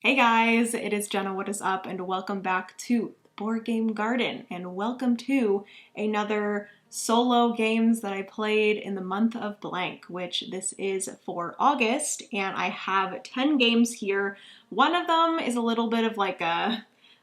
Hey guys, it is Jenna, what is up, and welcome back to Board Game Garden, and welcome to another solo games that I played in the month of blank, which this is for August, and I have 10 games here. One of them is a little bit of like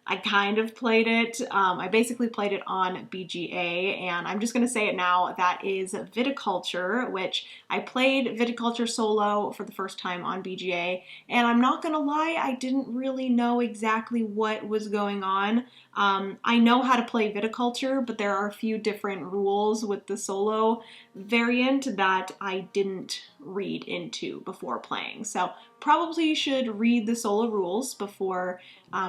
I kind of played it. I basically played it on BGA, and I'm just going to say it now. That is Viticulture, which I played Viticulture solo for the first time on BGA, and I'm not going to lie, I didn't really know exactly what was going on. I know how to play Viticulture, but there are a few different rules with the solo variant that I didn't read into before playing. So probably should read the solo rules before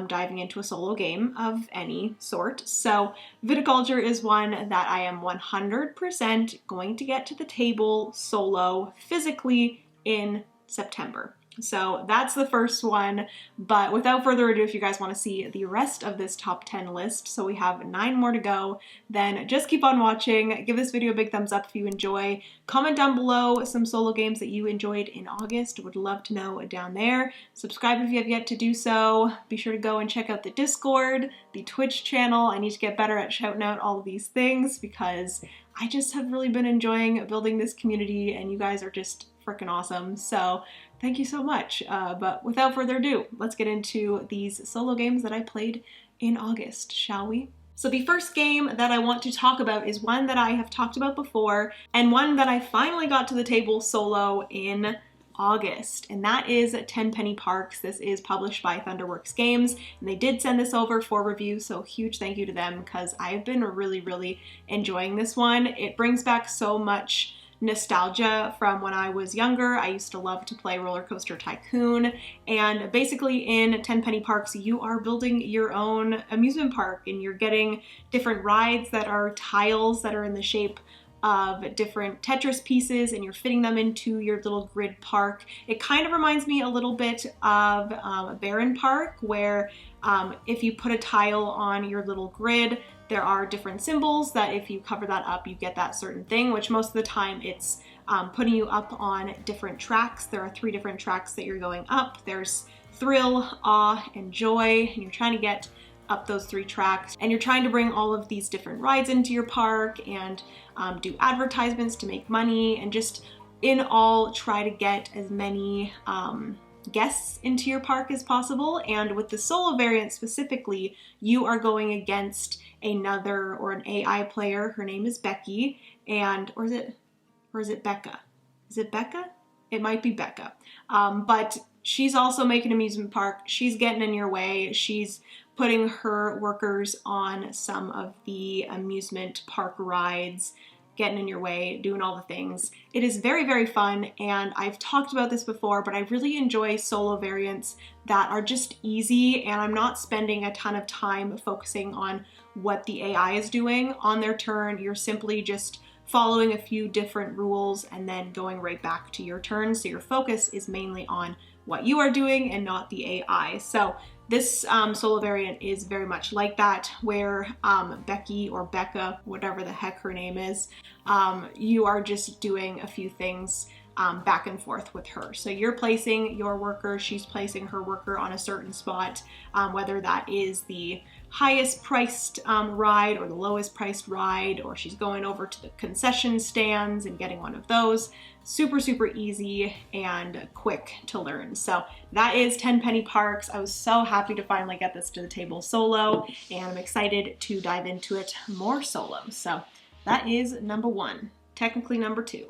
diving into a solo game of any sort. So Viticulture is one that I am 100% going to get to the table solo physically in September. So that's the first one, but without further ado, if you guys want to see the rest of this top 10 list, so we have 9 more to go, then just keep on watching. Give this video a big thumbs up if you enjoy. Comment down below some solo games that you enjoyed in August. Would love to know down there. Subscribe if you have yet to do so. Be sure to go and check out the Discord, the Twitch channel. I need to get better at shouting out all of these things because I just have really been enjoying building this community and you guys are just freaking awesome. So thank you so much. But without further ado, let's get into these solo games that I played in August, shall we? So the first game that I want to talk about is one that I have talked about before and one that I finally got to the table solo in August, and that is Tenpenny Parks. This is published by Thunderworks Games, and they did send this over for review, so huge thank you to them because I've been really enjoying this one. It brings back so much nostalgia from when I was younger. I used to love to play Roller Coaster Tycoon, and basically in Tenpenny Parks you are building your own amusement park and you're getting different rides that are tiles that are in the shape of different Tetris pieces and you're fitting them into your little grid park. It kind of reminds me a little bit of Baron Park, where if you put a tile on your little grid, there are different symbols that if you cover that up, you get that certain thing, which most of the time it's putting you up on different tracks. There are 3 different tracks that you're going up. There's thrill, awe, and joy, and you're trying to get up those 3 tracks, and you're trying to bring all of these different rides into your park and do advertisements to make money, and just in all try to get as many guests into your park as possible. And with the solo variant specifically, you are going against another or an AI player. Her name is Becky, and or is it Becca? Is it Becca? It might be Becca. But she's also making an amusement park. She's getting in your way. She's putting her workers on some of the amusement park rides, getting in your way, doing all the things. It is very fun, and I've talked about this before, but I really enjoy solo variants that are just easy, and I'm not spending a ton of time focusing on what the AI is doing. On their turn, you're simply just following a few different rules and then going right back to your turn, so your focus is mainly on what you are doing and not the AI. So this solo variant is very much like that, where Becky or Becca, whatever the heck her name is, you are just doing a few things back and forth with her. So you're placing your worker, she's placing her worker on a certain spot, whether that is the highest priced ride or the lowest priced ride, or she's going over to the concession stands and getting one of those. Super easy and quick to learn. So that is Tenpenny Parks. I was so happy to finally get this to the table solo, and I'm excited to dive into it more solo. So that is number 1, technically number 2.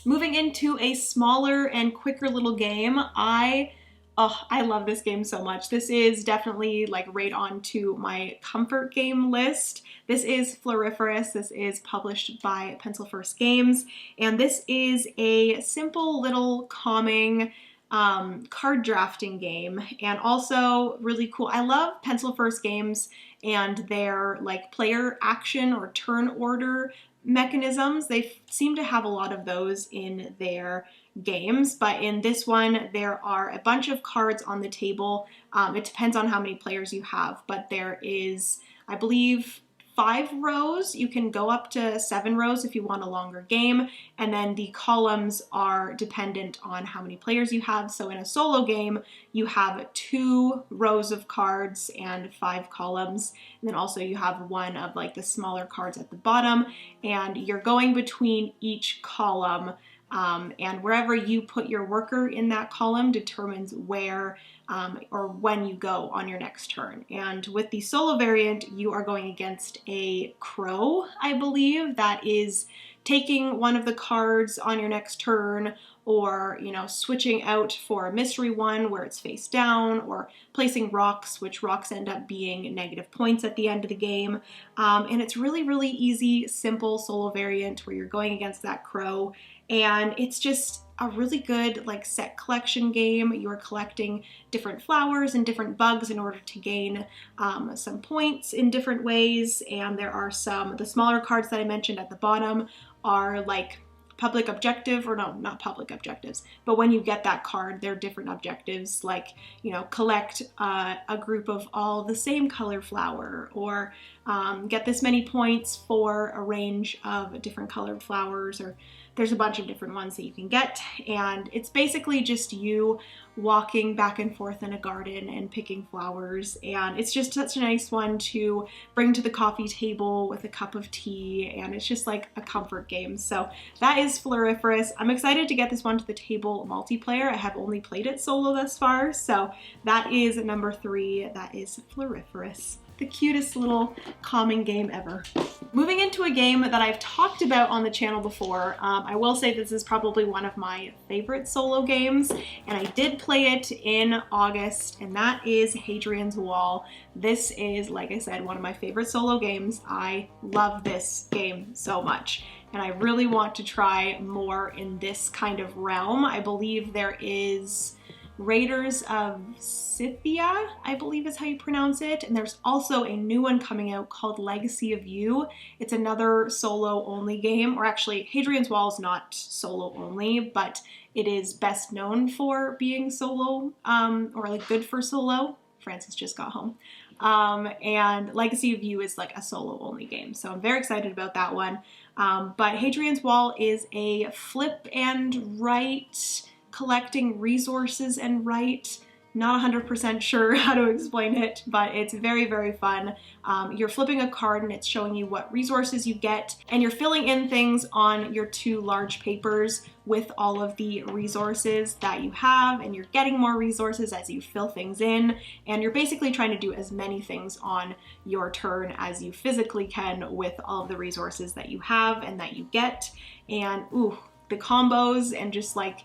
Moving into a smaller and quicker little game, I love this game so much. This is definitely like right on to my comfort game list. This is Floriferous. This is published by Pencil First Games, and this is a simple little calming card drafting game, and also really cool. I love Pencil First Games and their like player action or turn order mechanisms. They seem to have a lot of those in their games, but in this one there are a bunch of cards on the table. It depends on how many players you have, but there is, I believe, 5 rows. You can go up to 7 rows if you want a longer game, and then the columns are dependent on how many players you have. So in a solo game, you have 2 rows of cards and 5 columns, and then also you have one of like the smaller cards at the bottom, and you're going between each column, and wherever you put your worker in that column determines where or when you go on your next turn. And with the solo variant, you are going against a crow, I believe, that is taking one of the cards on your next turn, or, you know, switching out for a mystery one where it's face down, or placing rocks, which rocks end up being negative points at the end of the game. And it's really, really easy, simple solo variant where you're going against that crow. And it's just a really good like set collection game. You're collecting different flowers and different bugs in order to gain some points in different ways. And there are the smaller cards that I mentioned at the bottom are like public objective, or no, not public objectives, but when you get that card, there are different objectives, like, you know, collect a group of all the same color flower, or get this many points for a range of different colored flowers, or there's a bunch of different ones that you can get. And it's basically just you walking back and forth in a garden and picking flowers. And it's just such a nice one to bring to the coffee table with a cup of tea. And it's just like a comfort game. So that is Floriferous. I'm excited to get this one to the table multiplayer. I have only played it solo thus far. So that is number 3. That is Floriferous. The cutest little calming game ever. Moving into a game that I've talked about on the channel before, I will say this is probably one of my favorite solo games, and I did play it in August, and that is Hadrian's Wall. This is, like I said, one of my favorite solo games. I love this game so much, and I really want to try more in this kind of realm. I believe there is Raiders of Scythia, I believe is how you pronounce it. And there's also a new one coming out called Legacy of You. It's another solo only game, or actually Hadrian's Wall is not solo only, but it is best known for being solo, or like good for solo. Francis just got home. And Legacy of You is like a solo only game. So I'm very excited about that one. But Hadrian's Wall is a flip and write, collecting resources and write. Not 100% sure how to explain it, but it's very, very fun. You're flipping a card and it's showing you what resources you get, and you're filling in things on your 2 large papers with all of the resources that you have, and you're getting more resources as you fill things in, and you're basically trying to do as many things on your turn as you physically can with all of the resources that you have and that you get. And ooh, the combos and just like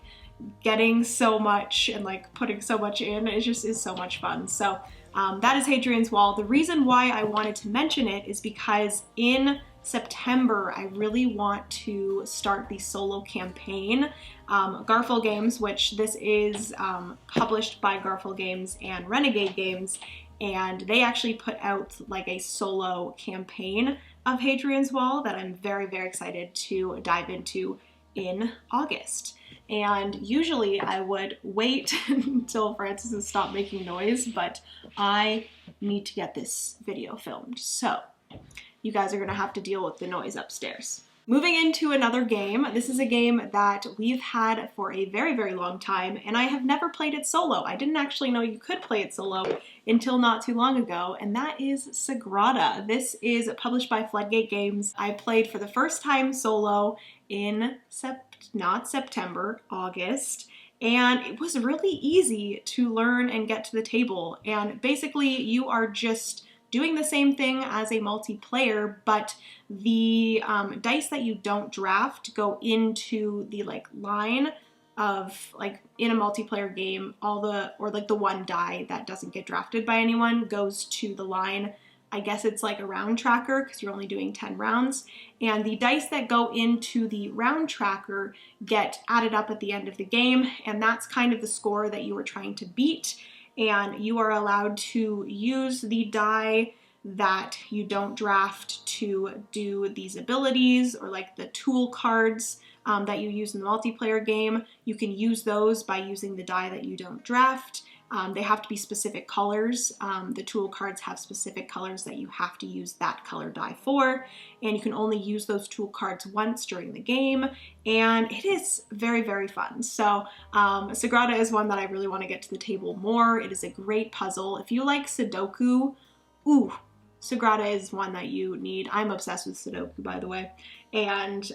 getting so much and like putting so much in, it just is so much fun. So that is Hadrian's Wall. The reason why I wanted to mention it is because in September, I really want to start the solo campaign. Garfield Games, which this is published by Garfield Games and Renegade Games, and they actually put out like a solo campaign of Hadrian's Wall that I'm very, very excited to dive into in August. And usually I would wait until Francis has stopped making noise, but I need to get this video filmed. So you guys are gonna have to deal with the noise upstairs. Moving into another game, this is a game that we've had for a very, very long time, and I have never played it solo. I didn't actually know you could play it solo until not too long ago, and that is Sagrada. This is published by Floodgate Games. I played for the first time solo in August, and it was really easy to learn and get to the table. And basically you are just doing the same thing as a multiplayer, but the dice that you don't draft go into the like line of, like in a multiplayer game, the one die that doesn't get drafted by anyone goes to the line. I guess it's like a round tracker because you're only doing 10 rounds. And the dice that go into the round tracker get added up at the end of the game, and that's kind of the score that you are trying to beat. And you are allowed to use the die that you don't draft to do these abilities, or like the tool cards that you use in the multiplayer game. You can use those by using the die that you don't draft. They have to be specific colors. The tool cards have specific colors that you have to use that color die for, and you can only use those tool cards once during the game, and it is very, very fun. So Sagrada is one that I really want to get to the table more. It is a great puzzle. If you like Sudoku, ooh, Sagrada is one that you need. I'm obsessed with Sudoku, by the way. And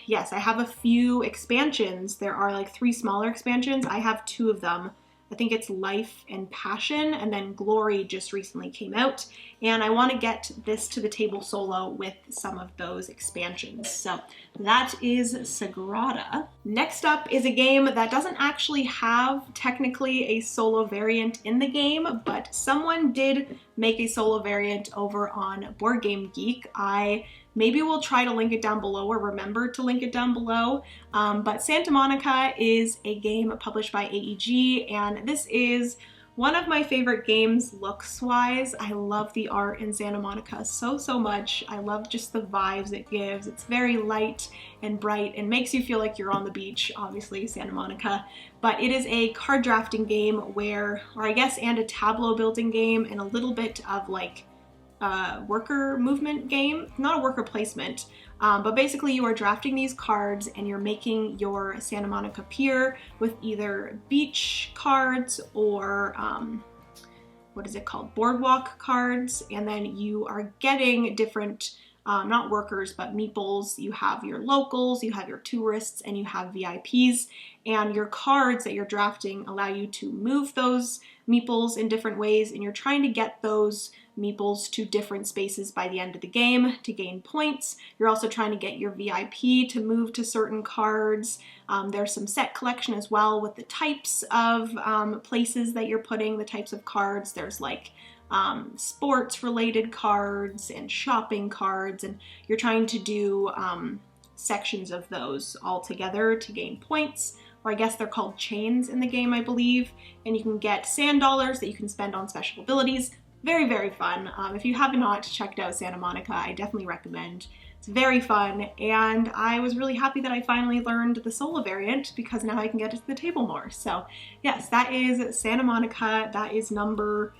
yes, I have a few expansions. There are like 3 smaller expansions. I have 2 of them. I think it's Life and Passion, and then Glory just recently came out. And I want to get this to the table solo with some of those expansions. So that is Sagrada. Next up is a game that doesn't actually have technically a solo variant in the game, but someone did make a solo variant over on Board Game Geek. I maybe will try to link it down below or remember to link it down below. But Santa Monica is a game published by AEG, and this is one of my favorite games looks-wise. I love the art in Santa Monica so, so much. I love just the vibes it gives. It's very light and bright and makes you feel like you're on the beach, obviously, Santa Monica. But it is a card drafting game where, or I guess, and a tableau building game and a little bit of like worker movement game, not a worker placement, but basically you are drafting these cards and you're making your Santa Monica Pier with either beach cards or what is it called, boardwalk cards, and then you are getting different not workers, but meeples. You have your locals, you have your tourists, and you have VIPs, and your cards that you're drafting allow you to move those meeples in different ways, and you're trying to get those meeples to different spaces by the end of the game to gain points. You're also trying to get your VIP to move to certain cards. There's some set collection as well with the types of places that you're putting, the types of cards. There's like sports related cards and shopping cards, and you're trying to do sections of those all together to gain points, or I guess they're called chains in the game, I believe, and you can get sand dollars that you can spend on special abilities. Very, very fun. If you have not checked out Santa Monica, I definitely recommend. It's very fun, and I was really happy that I finally learned the solo variant because now I can get it to the table more. So yes, that is Santa Monica. That is number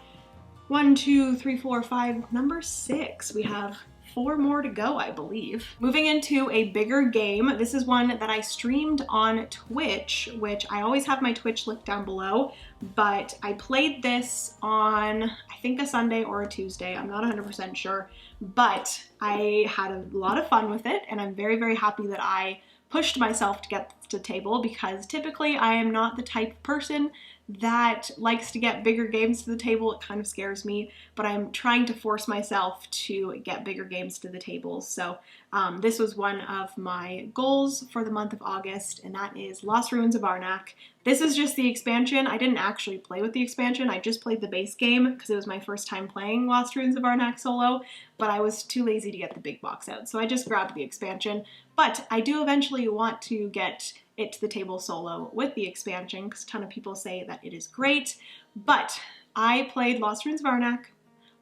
1, 2, 3, 4, 5, number 6. We have 4 more to go, I believe. Moving into a bigger game, this is one that I streamed on Twitch, which I always have my Twitch link down below, but I played this on, I think a Sunday or a Tuesday, I'm not 100% sure, but I had a lot of fun with it, and I'm very, very happy that I pushed myself to get to the table, because typically I am not the type of person that likes to get bigger games to the table. It kind of scares me, but I'm trying to force myself to get bigger games to the table. So this was one of my goals for the month of August, and that is Lost Ruins of Arnak. This is just the expansion. I didn't actually play with the expansion. I just played the base game because it was my first time playing Lost Ruins of Arnak solo, but I was too lazy to get the big box out, so I just grabbed the expansion. But I do eventually want to get it to the table solo with the expansion because a ton of people say that it is great. But I played Lost Ruins of Arnak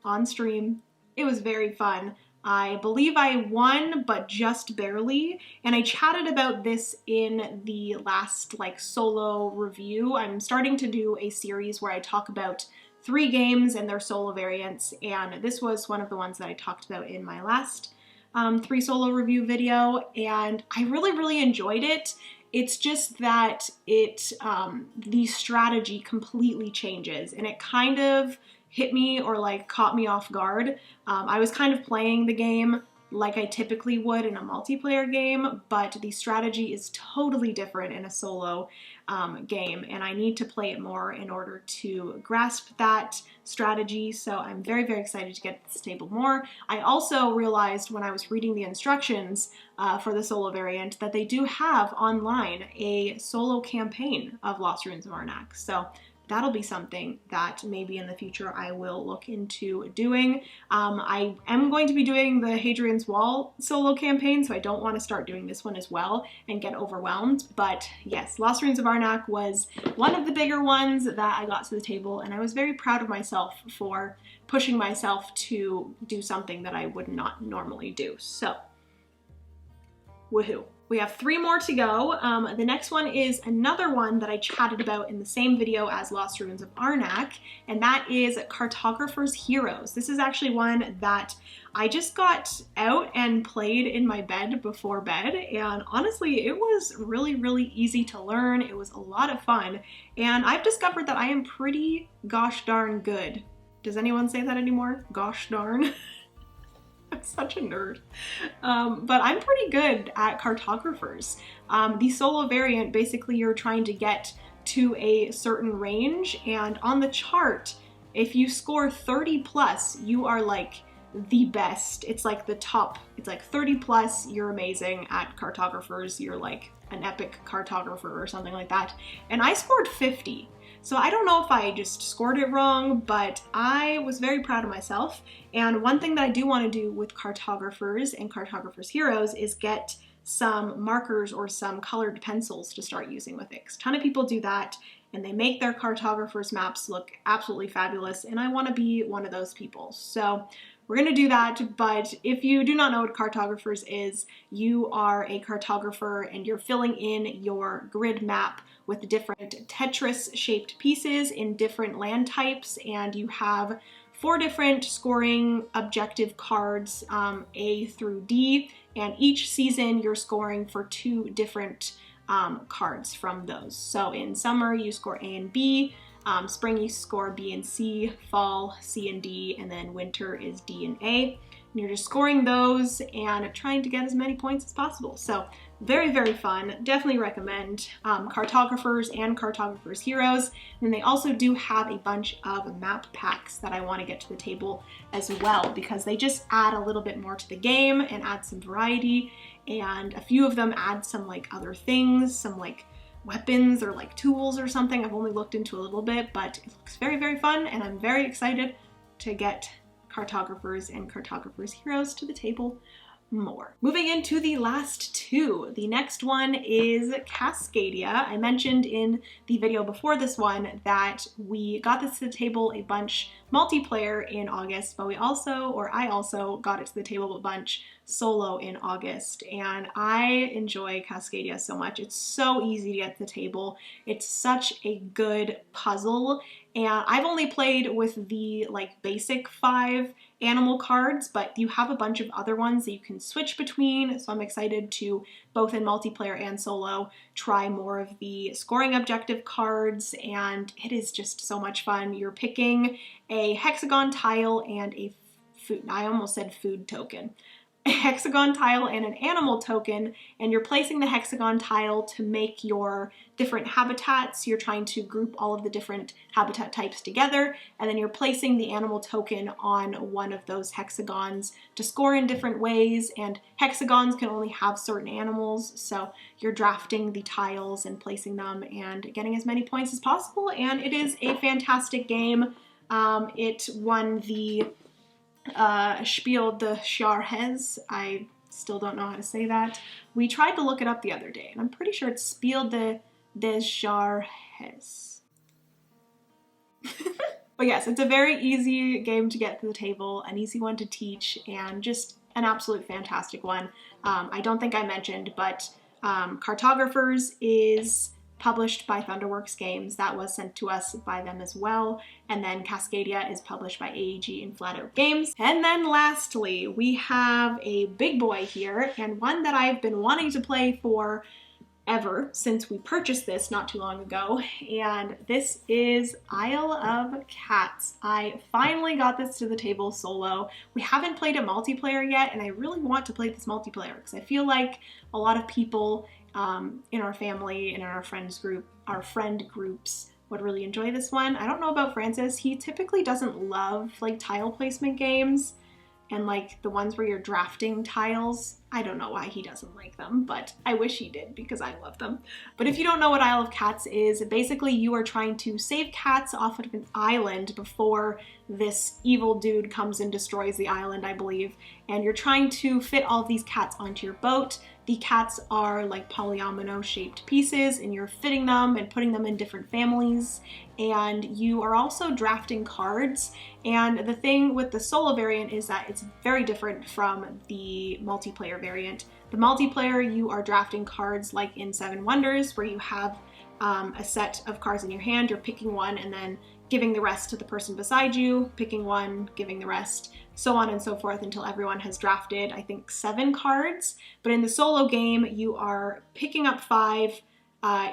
on stream. It was very fun. I believe I won, but just barely. And I chatted about this in the last solo review. I'm starting to do a series where I talk about 3 games and their solo variants, and this was one of the ones that I talked about in my last 3 solo review video, and I really, really enjoyed it. It's just that the strategy completely changes, and it kind of hit me or caught me off guard. I was kind of playing the game like I typically would in a multiplayer game, but the strategy is totally different in a solo game, and I need to play it more in order to grasp that strategy. So I'm very, very excited to get to this table more. I also realized when I was reading the instructions for the solo variant that they do have online a solo campaign of Lost Ruins of Arnak. So that'll be something that maybe in the future I will look into doing. I am going to be doing the Hadrian's Wall solo campaign, so I don't want to start doing this one as well and get overwhelmed. But yes, Lost Ruins of Arnak was one of the bigger ones that I got to the table, and I was very proud of myself for pushing myself to do something that I would not normally do. So, woohoo. We have 3 more to go. The next one is another one that I chatted about in the same video as Lost Ruins of Arnak, and that is Cartographer's Heroes. This is actually one that I just got out and played in my bed before bed, and honestly, it was really, really easy to learn. It was a lot of fun, and I've discovered that I am pretty gosh darn good. Does anyone say that anymore? Gosh darn. I'm such a nerd. But I'm pretty good at cartographers. The solo variant, basically you're trying to get to a certain range, and on the chart, if you score 30 plus, you are like the best. It's like the top, it's like 30 plus, you're amazing at cartographers, you're like an epic cartographer or something like that. And I scored 50. So I don't know if I just scored it wrong, but I was very proud of myself. And one thing that I do want to do with cartographers and Cartographers Heroes is get some markers or some colored pencils to start using with it. 'Cause a ton of people do that and they make their cartographers maps look absolutely fabulous, and I want to be one of those people. So we're going to do that, but if you do not know what cartographers is, you are a cartographer and you're filling in your grid map with different Tetris-shaped pieces in different land types, and you have 4 different scoring objective cards, A through D, and each season you're scoring for 2 different cards from those. So in summer you score A and B, spring you score B and C, fall C and D, and then winter is D and A. And you're just scoring those and trying to get as many points as possible. So very, very fun. Definitely recommend Cartographers and Cartographers Heroes. And they also do have a bunch of map packs that I want to get to the table as well, because they just add a little bit more to the game and add some variety. And a few of them add some like other things, some like weapons or like tools or something. I've only looked into a little bit, but it looks very, very fun, and I'm very excited to get Cartographers and Cartographers Heroes to the table more. Moving into the last 2. The next one is Cascadia. I mentioned in the video before this one that we got this to the table a bunch multiplayer in August, but I also got it to the table a bunch solo in August, and I enjoy Cascadia so much. It's so easy to get to the table. It's such a good puzzle, and I've only played with the like basic 5 animal cards, but you have a bunch of other ones that you can switch between, so I'm excited to, both in multiplayer and solo, try more of the scoring objective cards, and it is just so much fun. You're picking a hexagon tile and a food, I almost said food token. A hexagon tile and an animal token, and you're placing the hexagon tile to make your different habitats. You're trying to group all of the different habitat types together, and then you're placing the animal token on one of those hexagons to score in different ways, and hexagons can only have certain animals, so you're drafting the tiles and placing them and getting as many points as possible, and it is a fantastic game. It won the Spiel des Jahres. I still don't know how to say that. We tried to look it up the other day, and I'm pretty sure it's Spiel des Jahres. But yes, it's a very easy game to get to the table, an easy one to teach, and just an absolute fantastic one. I don't think I mentioned, but Cartographers is published by Thunderworks Games. That was sent to us by them as well. And then Cascadia is published by AEG and Flat Out Games. And then lastly, we have a big boy here, and one that I've been wanting to play for ever since we purchased this not too long ago, and this is Isle of Cats. I finally got this to the table solo. We haven't played it multiplayer yet, and I really want to play this multiplayer because I feel like a lot of people in our family and in our friend groups would really enjoy this one. I don't know about Francis. He typically doesn't love like tile placement games and like the ones where you're drafting tiles. I don't know why he doesn't like them, but I wish he did because I love them. But if you don't know what Isle of Cats is, basically you are trying to save cats off of an island before this evil dude comes and destroys the island, I believe. And you're trying to fit all of these cats onto your boat. The cats are like polyomino shaped pieces, and you're fitting them and putting them in different families. And you are also drafting cards. And the thing with the solo variant is that it's very different from the multiplayer variant. The multiplayer, you are drafting cards like in Seven Wonders, where you have a set of cards in your hand, you're picking one and then giving the rest to the person beside you, picking one, giving the rest, so on and so forth until everyone has drafted, I think, 7 cards. But in the solo game, you are picking up 5,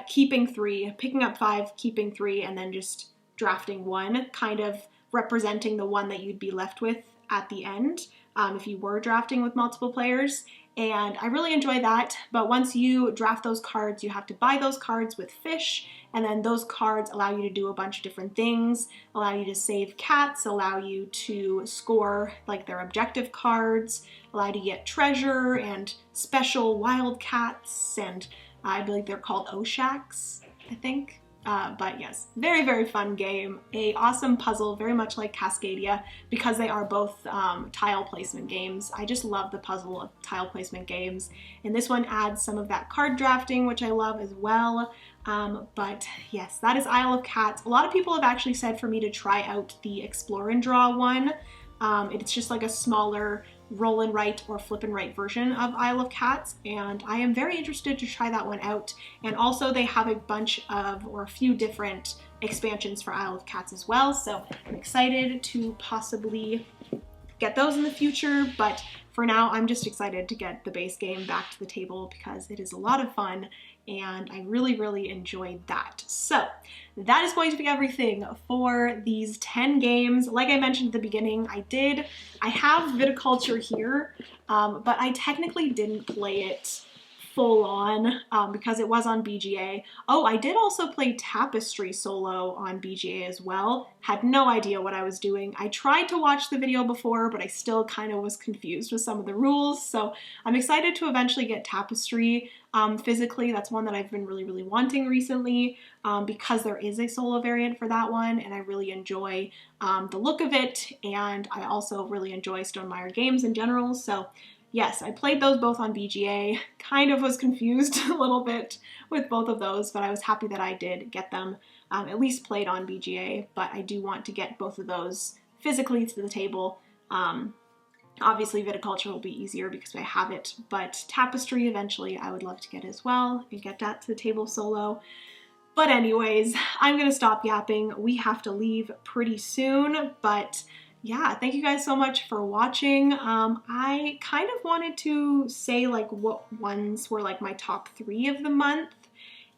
keeping 3, picking up 5, keeping 3, and then just drafting 1, kind of representing the one that you'd be left with at the end if you were drafting with multiple players. And I really enjoy that, but once you draft those cards, you have to buy those cards with fish, and then those cards allow you to do a bunch of different things, allow you to save cats, allow you to score like their objective cards, allow you to get treasure and special wild cats, and I believe they're called Oshaks, I think. But yes, very, very fun game. A awesome puzzle, very much like Cascadia, because they are both tile placement games. I just love the puzzle of tile placement games. And this one adds some of that card drafting, which I love as well. But yes, that is Isle of Cats. A lot of people have actually said for me to try out the Explore and Draw one. It's just like a smaller roll and write or flip and write version of Isle of Cats, and I am very interested to try that one out. And also they have a bunch of, or a few different expansions for Isle of Cats as well, so I'm excited to possibly get those in the future, but for now I'm just excited to get the base game back to the table because it is a lot of fun and I really, really enjoyed that. So that is going to be everything for these 10 games. Like I mentioned at the beginning, I have Viticulture here, but I technically didn't play it full on because it was on BGA. Oh, I did also play Tapestry solo on BGA as well. Had no idea what I was doing. I tried to watch the video before, but I still kind of was confused with some of the rules. So I'm excited to eventually get Tapestry physically. That's one that I've been really, really wanting recently because there is a solo variant for that one, and I really enjoy the look of it, and I also really enjoy Stonemaier games in general. So yes, I played those both on BGA, kind of was confused a little bit with both of those, but I was happy that I did get them at least played on BGA, but I do want to get both of those physically to the table. Obviously Viticulture will be easier because I have it, but Tapestry eventually I would love to get as well and get that to the table solo. But anyways, I'm gonna stop yapping. We have to leave pretty soon, but yeah, thank you guys so much for watching. I kind of wanted to say like what ones were like my top 3 of the month,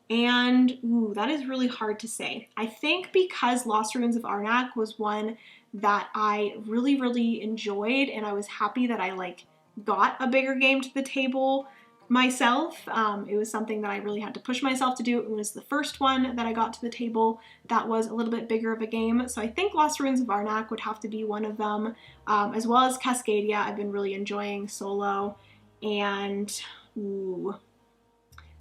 and ooh, that is really hard to say. I think because Lost Ruins of Arnak was one that I really, really enjoyed, and I was happy that I like got a bigger game to the table myself. It was something that I really had to push myself to do. It was the first one that I got to the table that was a little bit bigger of a game. So I think Lost Ruins of Arnak would have to be one of them, as well as Cascadia. I've been really enjoying solo, and ooh,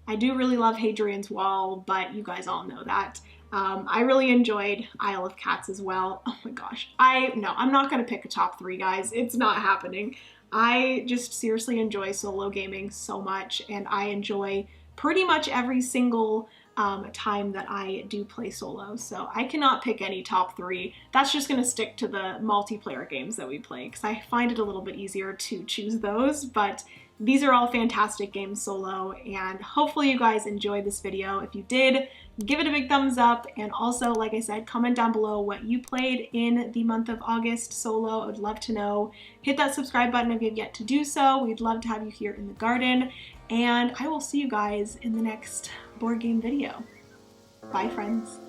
I do really love Hadrian's Wall, but you guys all know that. I really enjoyed Isle of Cats as well. Oh my gosh. No, I'm not gonna pick a top 3, guys. It's not happening. I just seriously enjoy solo gaming so much, and I enjoy pretty much every single time that I do play solo. So I cannot pick any top 3. That's just gonna stick to the multiplayer games that we play because I find it a little bit easier to choose those, but these are all fantastic games solo, and hopefully you guys enjoyed this video. If you did, give it a big thumbs up, and also, like I said, comment down below what you played in the month of August solo. I would love to know. Hit that subscribe button if you've yet to do so. We'd love to have you here in the garden, and I will see you guys in the next board game video. Bye, friends.